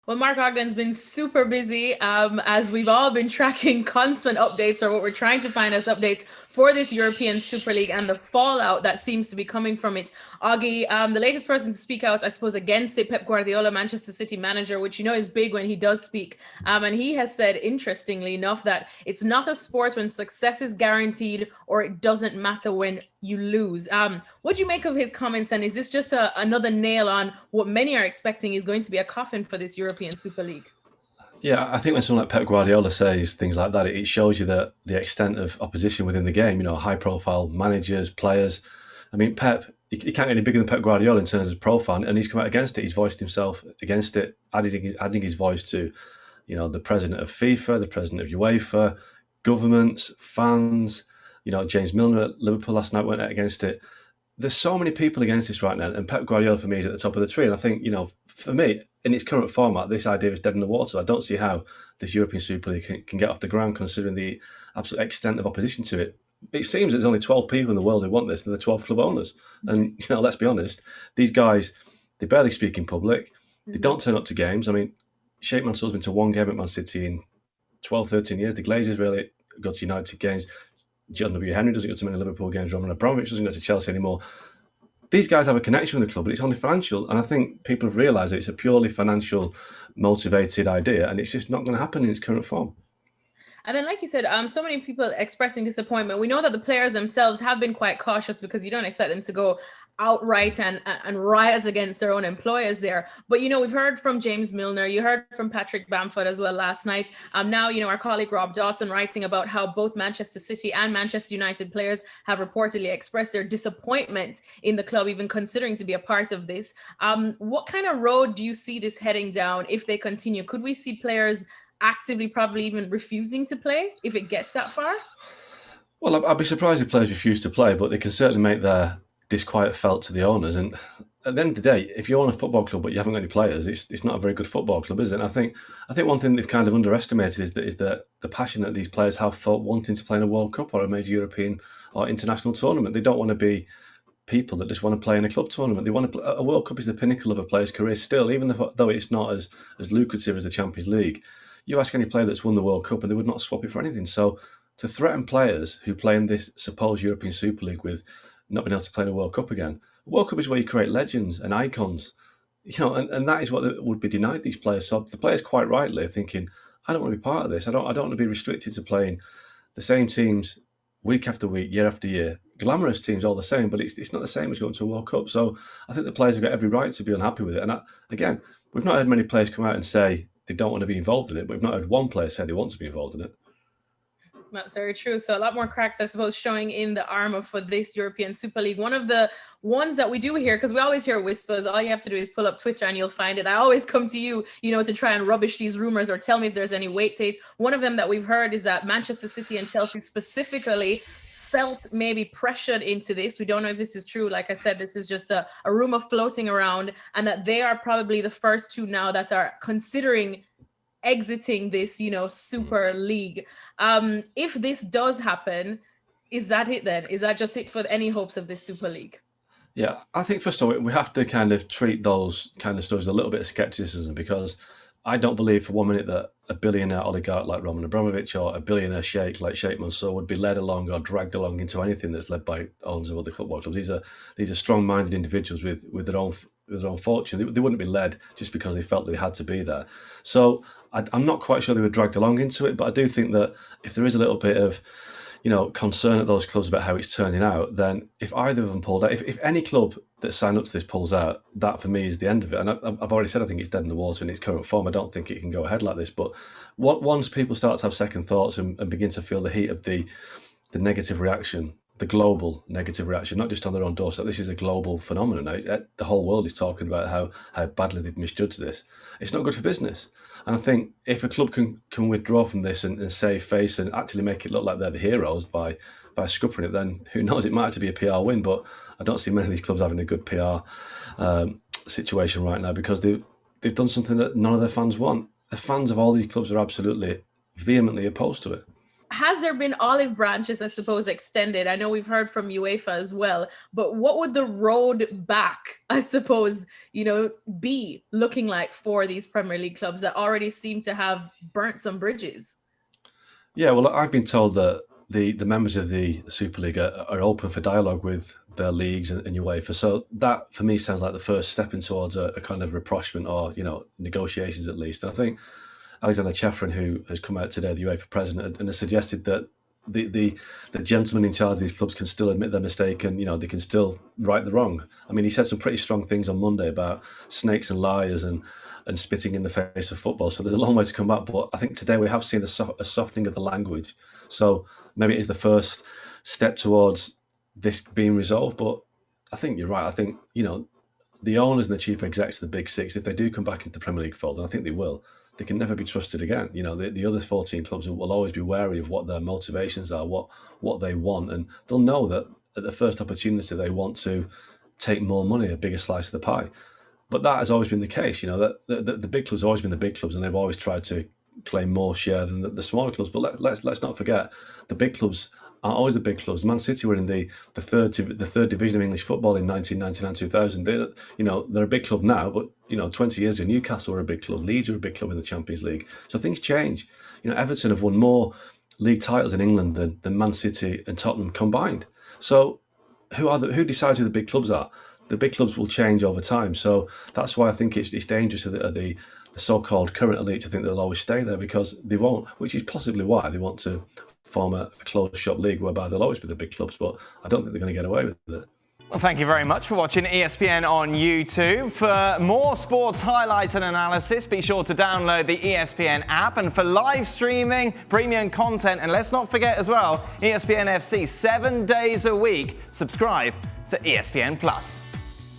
Well, Mark Ogden's been super busy as we've all been tracking constant updates, or what we're trying to find as updates for this European Super League and the fallout that seems to be coming from it. Augie, the latest person to speak out, I suppose, against it, Pep Guardiola, Manchester City manager, which you know is big when he does speak. And he has said, interestingly enough, that it's not a sport when success is guaranteed or it doesn't matter when you lose. What do you make of his comments? And is this just another nail on what many are expecting is going to be a coffin for this European Super League? Yeah, I think when someone like Pep Guardiola says things like that, it shows you the extent of opposition within the game. You know, high-profile managers, players. I mean, Pep, he can't get any bigger than Pep Guardiola in terms of profile, and he's come out against it. He's voiced himself against it, adding his voice to, you know, the president of FIFA, the president of UEFA, governments, fans. You know, James Milner at Liverpool last night went out against it. There's so many people against this right now, and Pep Guardiola for me is at the top of the tree. And I think, you know, for me, in its current format, this idea is dead in the water. I don't see how this European Super League can get off the ground, considering the absolute extent of opposition to it. It seems there's only 12 people in the world who want this. They're the 12 club owners, and you know, let's be honest, these guys, they barely speak in public. They don't turn up to games. I mean, Sheikh Mansour's been to one game at Man City in 12, 13 years. The Glazers really go to United games. John W. Henry doesn't go to many Liverpool games. Roman Abramovich doesn't go to Chelsea anymore. These guys have a connection with the club, but it's only financial. And I think people have realised that it's a purely financial motivated idea, and it's just not going to happen in its current form. And then, like you said, so many people expressing disappointment. We know that the players themselves have been quite cautious because you don't expect them to go outright and riot against their own employers there. But you know, we've heard from James Milner, you heard from Patrick Bamford as well last night. Now, you know, our colleague Rob Dawson writing about how both Manchester City and Manchester United players have reportedly expressed their disappointment in the club, even considering to be a part of this. What kind of road do you see this heading down if they continue? Could we see players actively probably even refusing to play if it gets that far? Well, I'd be surprised if players refuse to play, but they can certainly make their disquiet felt to the owners. And at the end of the day, if you own a football club but you haven't got any players, it's not a very good football club, is it? And I think one thing they've kind of underestimated is that the passion that these players have for wanting to play in a World Cup or a major European or international tournament. They don't want to be people that just want to play in a club tournament. They want to a World Cup is the pinnacle of a player's career still, even though it's not as lucrative as the Champions League. You ask any player that's won the World Cup and they would not swap it for anything. So to threaten players who play in this supposed European Super League with not being able to play in a World Cup again, the World Cup is where you create legends and icons, you know, and that is what would be denied these players. So the players quite rightly are thinking, I don't want to be part of this. I don't want to be restricted to playing the same teams week after week, year after year. Glamorous teams all the same, but it's not the same as going to a World Cup. So I think the players have got every right to be unhappy with it. And again, we've not heard many players come out and say they don't want to be involved in it, but we've not heard one player say they want to be involved in it. That's very true. So a lot more cracks, I suppose, showing in the armor for this European Super League. One of the ones that we do hear, because we always hear whispers, all you have to do is pull up Twitter and you'll find it. I always come to you, you know, to try and rubbish these rumors or tell me if there's any weight to it. One of them that we've heard is that Manchester City and Chelsea specifically felt maybe pressured into this. We don't know if this is true. Like I said, this is just a rumor floating around, and that they are probably the first two now that are considering exiting this, you know, Super League. If this does happen, is that it then? Is that just it for any hopes of this Super League? Yeah, I think first of all, we have to kind of treat those kind of stories with a little bit of skepticism because I don't believe for 1 minute that a billionaire oligarch like Roman Abramovich or a billionaire sheikh like Sheikh Mansour would be led along or dragged along into anything that's led by owners of other football clubs. These are strong-minded individuals with their own fortune. They wouldn't be led just because they felt they had to be there. So I'm not quite sure they were dragged along into it, but I do think that if there is a little bit of, you know, concern at those clubs about how it's turning out, then if either of them pulled out, if any club that signed up to this pulls out, that for me is the end of it. And I've already said I think it's dead in the water in its current form. I don't think it can go ahead like this. But once people start to have second thoughts and begin to feel the heat of the negative reaction, the global negative reaction, not just on their own doorstep. This is a global phenomenon now. The whole world is talking about how badly they've misjudged this. It's not good for business. And I think if a club can withdraw from this and save face and actually make it look like they're the heroes by scuppering it, then who knows? It might have to be a PR win, but I don't see many of these clubs having a good PR situation right now because they've done something that none of their fans want. The fans of all these clubs are absolutely vehemently opposed to it. has there been olive branches, I suppose, extended? I know we've heard from UEFA as well, but what would the road back, I suppose, be looking like for these Premier League clubs that already seem to have burnt some bridges? Yeah, well, I've been told that the members of the Super League are open for dialogue with their leagues and UEFA. So that, for me, sounds like the first stepping towards a kind of rapprochement or, negotiations at least. And I think Alexander Chefrin, who has come out today, the UEFA president, and has suggested that the gentlemen in charge of these clubs can still admit their mistake and, they can still right the wrong. I mean, he said some pretty strong things on Monday about snakes and liars and spitting in the face of football. So there's a long way to come back. But I think today we have seen a softening of the language. So maybe it is the first step towards this being resolved. But I think you're right. I think, the owners and the chief execs of the Big Six, if they do come back into the Premier League fold, and I think they will, they can never be trusted again. The other 14 clubs will always be wary of what their motivations are, what they want. And they'll know that at the first opportunity they want to take more money, a bigger slice of the pie. But that has always been the case, that the big clubs have always been the big clubs, and they've always tried to claim more share than the smaller clubs. But let's not forget, the big clubs aren't always the big clubs. Man City were in the third division of English football in 1999-2000. They're a big club now, but 20 years ago, Newcastle were a big club, Leeds were a big club in the Champions League. So things change. Everton have won more league titles in England than Man City and Tottenham combined. So who decides who the big clubs are? The big clubs will change over time. So that's why I think it's dangerous to the so-called current elite to think they'll always stay there, because they won't, which is possibly why they want to form a closed shop league whereby they'll always be the big clubs, but I don't think they're going to get away with it. Well, thank you very much for watching ESPN on YouTube. For more sports highlights and analysis, be sure to download the ESPN app. And for live streaming, premium content, and let's not forget as well, ESPN FC 7 days a week. Subscribe to ESPN Plus.